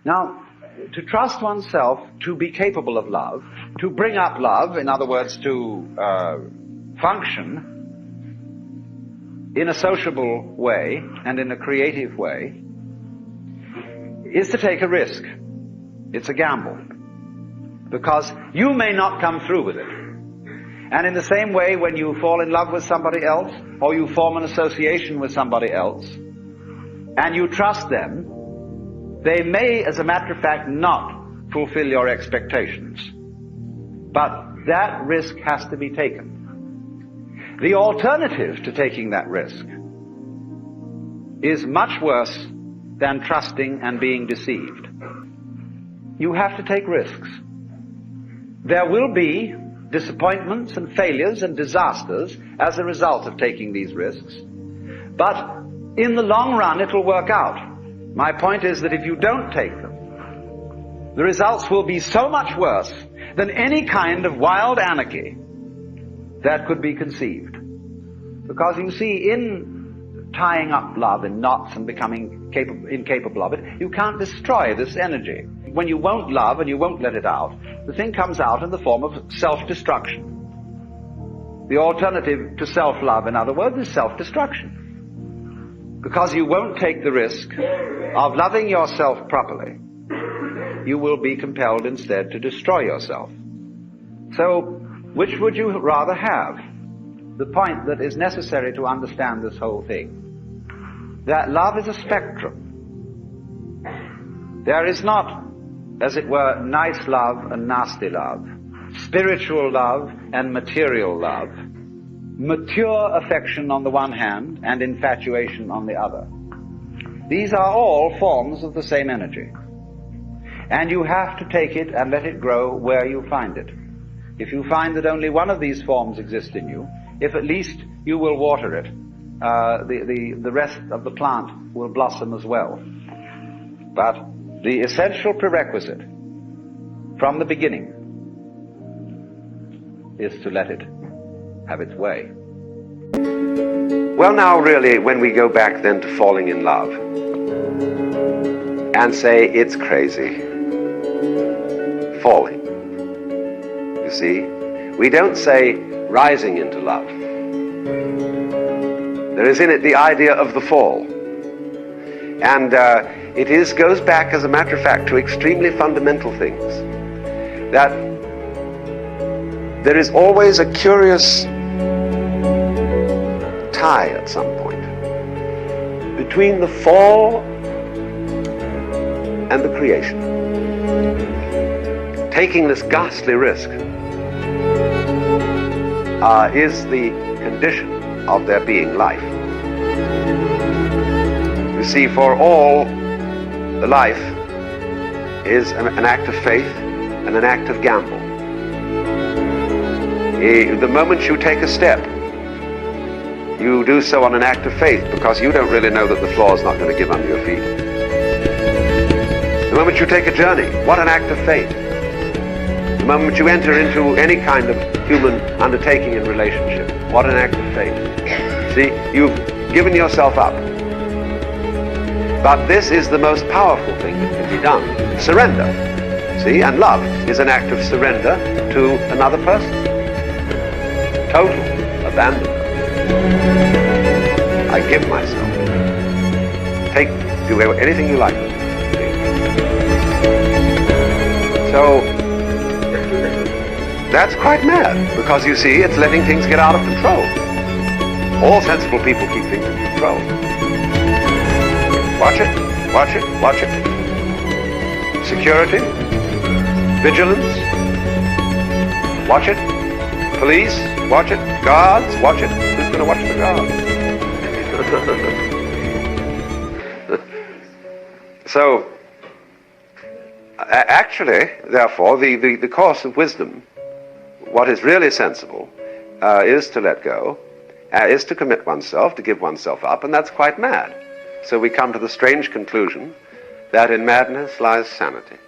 Now, to trust oneself to be capable of love, to bring up love, in other words, to function in a sociable way and in a creative way, is to take a risk. It's a gamble. Because you may not come through with it. And in the same way, when you fall in love with somebody else, or you form an association with somebody else, and you trust them, they may, as a matter of fact, not fulfill your expectations. But that risk has to be taken. The alternative to taking that risk is much worse than trusting and being deceived. You have to take risks. There will be disappointments and failures and disasters as a result of taking these risks. But in the long run, it will work out. My point is that if you don't take them, the results will be so much worse than any kind of wild anarchy that could be conceived. Because you see, in tying up love in knots and becoming incapable of it, you can't destroy this energy. When you won't love and you won't let it out, the thing comes out in the form of self-destruction. The alternative to self-love, in other words, is self-destruction. Because you won't take the risk of loving yourself properly, you will be compelled instead to destroy yourself. So, which would you rather have? The point that is necessary to understand this whole thing, that love is a spectrum. There is not, as it were, nice love and nasty love, spiritual love and material love, mature affection on the one hand and infatuation on the other. These are all forms of the same energy. And you have to take it and let it grow where you find it. If you find that only one of these forms exists in you, if at least you will water it, the rest of the plant will blossom as well. But the essential prerequisite from the beginning is to let it have its way. Well, now really, when we go back then to falling in love and say it's crazy, falling, you see, we don't say rising into love. There is in it the idea of the fall. And it goes back, as a matter of fact, to extremely fundamental things. That there is always a curious tie at some point between the fall and the creation. Taking this ghastly risk is the condition of there being life. You see, for all, the life is an act of faith and an act of gamble. The moment you take a step, you do so on an act of faith because you don't really know that the floor is not going to give under your feet. The moment you take a journey, what an act of faith. The moment you enter into any kind of human undertaking in relationship, what an act of faith. See, you've given yourself up. But this is the most powerful thing that can be done. Surrender. See, and love is an act of surrender to another person. Total abandonment. I give myself. Do anything you like. So, that's quite mad, because you see, it's letting things get out of control. All sensible people keep things in control. Watch it, watch it, watch it. Security, vigilance, watch it. Police, watch it. Guards, watch it. Who's going to watch the guards? So, actually, therefore, the course of wisdom, what is really sensible, is to let go, is to commit oneself, to give oneself up, and that's quite mad. So we come to the strange conclusion that in madness lies sanity.